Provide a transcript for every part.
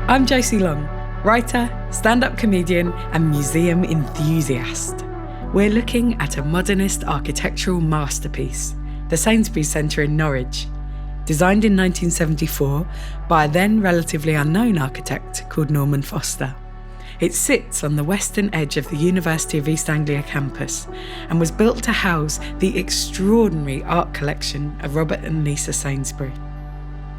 I'm Josie Long, writer, stand-up comedian and museum enthusiast. We're looking at a modernist architectural masterpiece, the Sainsbury Centre in Norwich, designed in 1974 by a then relatively unknown architect called Norman Foster. It sits on the western edge of the University of East Anglia campus and was built to house the extraordinary art collection of Robert and Lisa Sainsbury.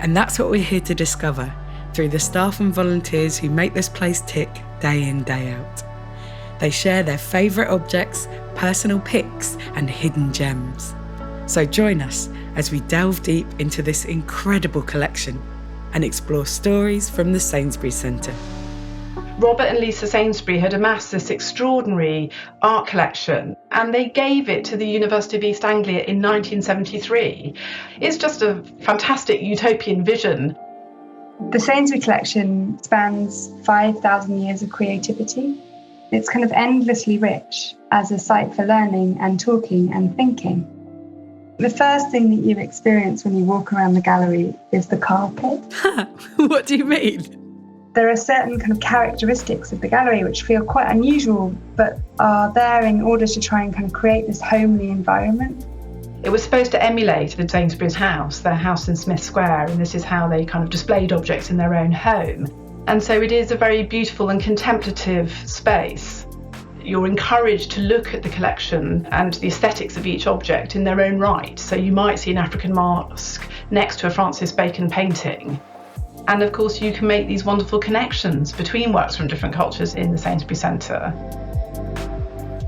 And that's what we're here to discover through the staff and volunteers who make this place tick day in, day out. They share their favourite objects, personal picks and hidden gems. So join us as we delve deep into this incredible collection and explore stories from the Sainsbury Centre. Robert and Lisa Sainsbury had amassed this extraordinary art collection and they gave it to the University of East Anglia in 1973. It's just a fantastic utopian vision. The Sainsbury Collection spans 5,000 years of creativity. It's kind of endlessly rich as a site for learning and talking and thinking. The first thing that you experience when you walk around the gallery is the carpet. What do you mean? There are certain kind of characteristics of the gallery which feel quite unusual, but are there in order to try and kind of create this homely environment. It was supposed to emulate the Sainsbury's house, their house in Smith Square, and this is how they kind of displayed objects in their own home. And so it is a very beautiful and contemplative space. You're encouraged to look at the collection and the aesthetics of each object in their own right. So you might see an African mask next to a Francis Bacon painting. And of course, you can make these wonderful connections between works from different cultures in the Sainsbury Centre.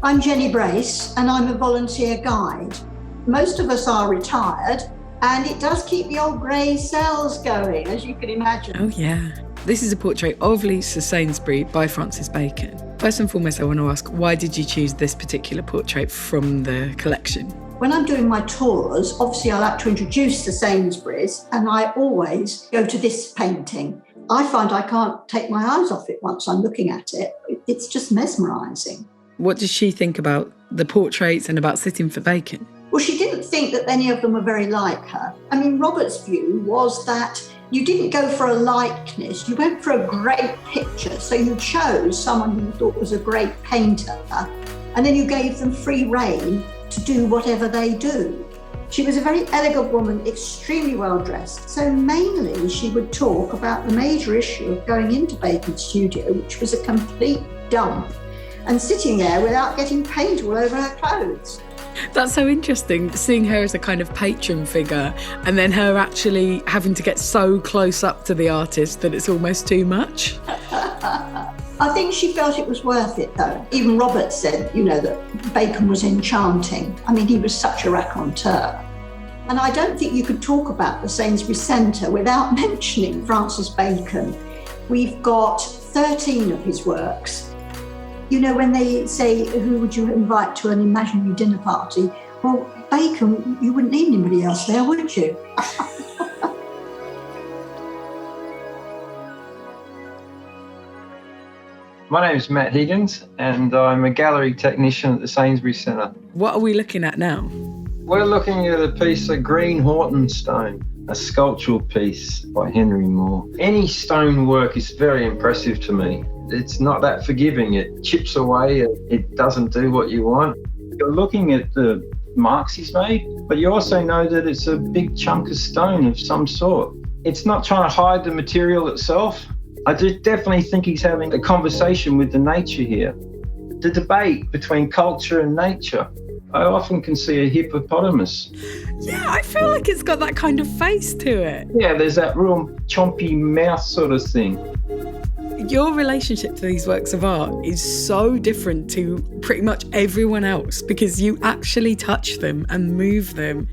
I'm Jenny Brace, and I'm a volunteer guide. Most of us are retired, and it does keep the old grey cells going, as you can imagine. Oh yeah. This is a portrait of Lisa Sainsbury by Francis Bacon. First and foremost, I want to ask, why did you choose this particular portrait from the collection? When I'm doing my tours, obviously I like to introduce the Sainsburys, and I always go to this painting. I find I can't take my eyes off it once I'm looking at it. It's just mesmerising. What does she think about the portraits and about sitting for Bacon? Well, she didn't think that any of them were very like her. I mean, Robert's view was that you didn't go for a likeness, you went for a great picture. So you chose someone who you thought was a great painter, and then you gave them free rein to do whatever they do. She was a very elegant woman, extremely well dressed. So mainly she would talk about the major issue of going into Bacon's studio, which was a complete dump, and sitting there without getting paint all over her clothes. That's so interesting, seeing her as a kind of patron figure and then her actually having to get so close up to the artist that it's almost too much. I think she felt it was worth it, though. Even Robert said, that Bacon was enchanting. I mean, he was such a raconteur. And I don't think you could talk about the Sainsbury Centre without mentioning Francis Bacon. We've got 13 of his works. When they say, who would you invite to an imaginary dinner party? Well, Bacon, you wouldn't need anybody else there, would you? My name is Matt Higgins, and I'm a gallery technician at the Sainsbury Centre. What are we looking at now? We're looking at a piece of green Horton stone, a sculptural piece by Henry Moore. Any stone work is very impressive to me. It's not that forgiving. It chips away. It doesn't do what you want. You're looking at the marks he's made, but you also know that it's a big chunk of stone of some sort. It's not trying to hide the material itself. I definitely think he's having a conversation with the nature here. The debate between culture and nature. I often can see a hippopotamus. Yeah, I feel like it's got that kind of face to it. Yeah, there's that real chompy mouth sort of thing. Your relationship to these works of art is so different to pretty much everyone else because you actually touch them and move them.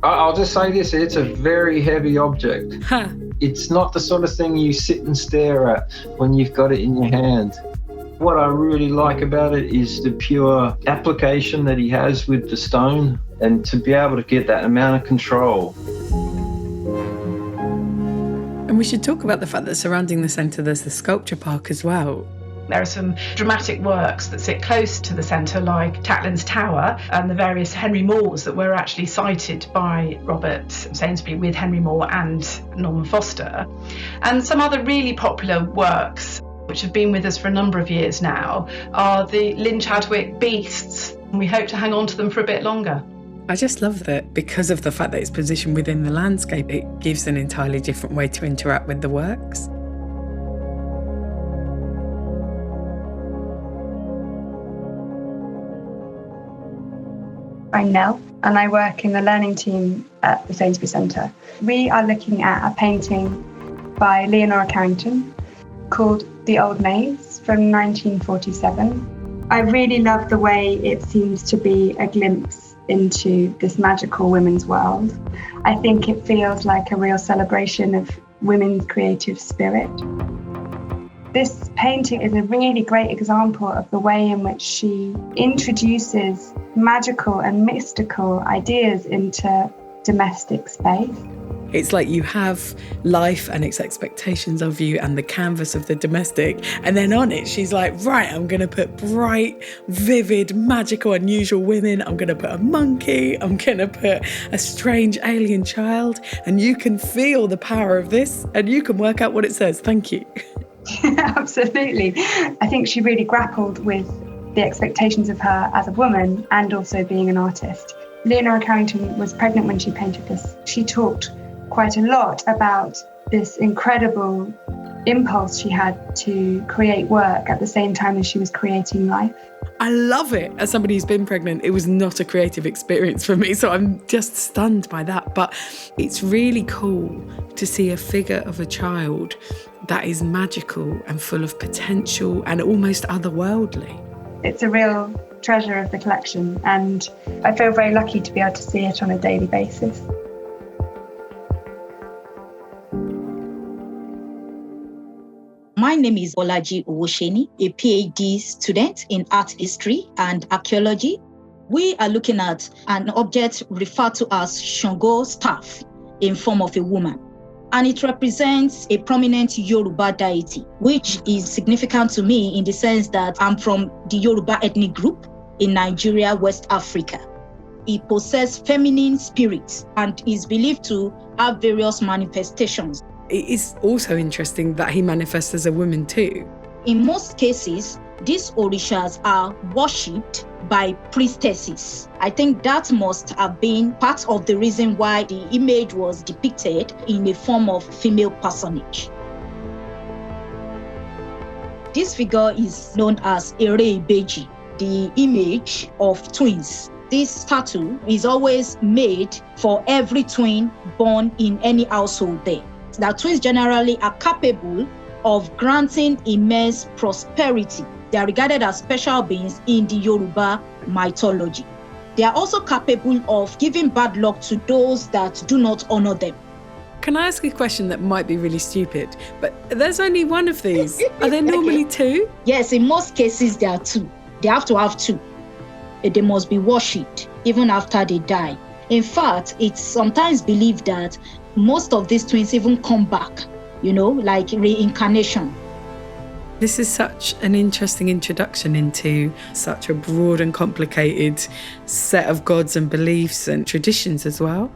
I'll just say this, it's a very heavy object. Huh. It's not the sort of thing you sit and stare at when you've got it in your hand. What I really like about it is the pure application that he has with the stone and to be able to get that amount of control. And we should talk about the fact that surrounding the centre there's the sculpture park as well. There are some dramatic works that sit close to the centre, like Tatlin's Tower and the various Henry Moores that were actually cited by Robert Sainsbury with Henry Moore and Norman Foster. And some other really popular works, which have been with us for a number of years now, are the Lynn Chadwick Beasts. And we hope to hang on to them for a bit longer. I just love that because of the fact that it's positioned within the landscape, it gives an entirely different way to interact with the works. I'm Nell, and I work in the learning team at the Sainsbury Centre. We are looking at a painting by Leonora Carrington called The Old Maids from 1947. I really love the way it seems to be a glimpse into this magical women's world. I think it feels like a real celebration of women's creative spirit. This painting is a really great example of the way in which she introduces magical and mystical ideas into domestic space. It's like you have life and its expectations of you and the canvas of the domestic, and then on it she's like, right, I'm going to put bright, vivid, magical, unusual women, I'm going to put a monkey, I'm going to put a strange alien child, and you can feel the power of this and you can work out what it says. Thank you. Absolutely. I think she really grappled with the expectations of her as a woman and also being an artist. Leonora Carrington was pregnant when she painted this. She talked quite a lot about this incredible impulse she had to create work at the same time as she was creating life. I love it. As somebody who's been pregnant, it was not a creative experience for me, so I'm just stunned by that. But it's really cool to see a figure of a child that is magical and full of potential and almost otherworldly. It's a real treasure of the collection, and I feel very lucky to be able to see it on a daily basis. My name is Bolaji Owosheni, a PhD student in art history and archaeology. We are looking at an object referred to as Shango staff in form of a woman. And it represents a prominent Yoruba deity, which is significant to me in the sense that I'm from the Yoruba ethnic group in Nigeria, West Africa. It possesses feminine spirits and is believed to have various manifestations. It is also interesting that he manifests as a woman too. In most cases, these orishas are worshipped by priestesses. I think that must have been part of the reason why the image was depicted in a form of female personage. This figure is known as Ere Ibeji, the image of twins. This statue is always made for every twin born in any household there. The twins generally are capable of granting immense prosperity. They are regarded as special beings in the Yoruba mythology. They are also capable of giving bad luck to those that do not honor them. Can I ask a question that might be really stupid, but there's only one of these. Are there normally two? Yes, in most cases there are two. They have to have two. They must be worshipped even after they die. In fact, it's sometimes believed that most of these twins even come back, like reincarnation. This is such an interesting introduction into such a broad and complicated set of gods and beliefs and traditions as well.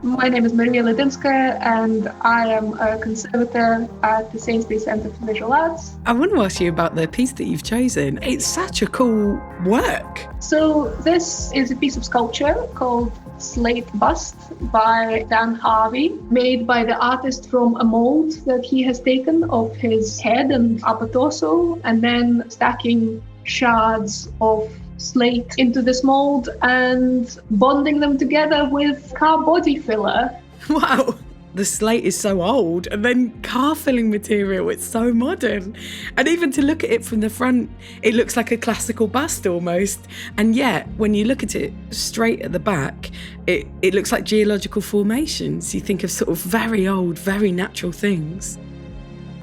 My name is Maria Ledinska, and I am a conservator at the Sainsbury Centre for Visual Arts. I want to ask you about the piece that you've chosen. It's such a cool work. So this is a piece of sculpture called Slate Bust by Dan Harvey, made by the artist from a mold that he has taken of his head and upper torso, and then stacking shards of slate into this mold and bonding them together with car body filler. Wow. The slate is so old, and then car filling material, it's so modern. And even to look at it from the front, it looks like a classical bust almost. And yet, when you look at it straight at the back, it looks like geological formations. You think of sort of very old, very natural things.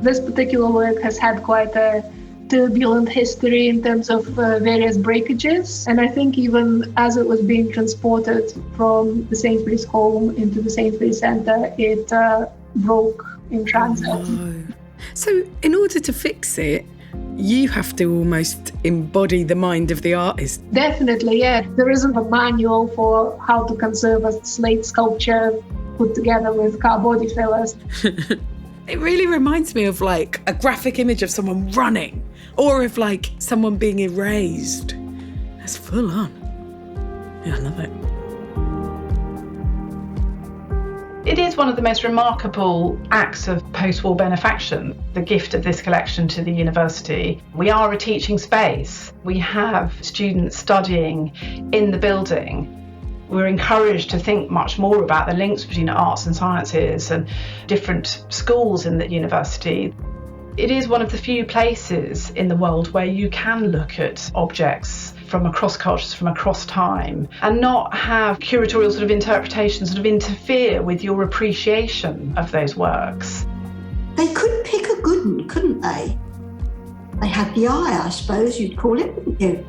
This particular work has had quite a turbulent history in terms of various breakages, and I think even as it was being transported from the Sainsbury's home into the Sainsbury Centre, it broke in transit. Oh, no. So in order to fix it, you have to almost embody the mind of the artist. Definitely, yeah. There isn't a manual for how to conserve a slate sculpture put together with car body fillers. It really reminds me of like a graphic image of someone running, or of like someone being erased. That's full on. Yeah, I love it. It is one of the most remarkable acts of post-war benefaction, the gift of this collection to the university. We are a teaching space. We have students studying in the building. We're encouraged to think much more about the links between arts and sciences and different schools in the university. It is one of the few places in the world where you can look at objects from across cultures, from across time, and not have curatorial sort of interpretations sort of interfere with your appreciation of those works. They could pick a good one, couldn't they? They had the eye, I suppose you'd call it, wouldn't you?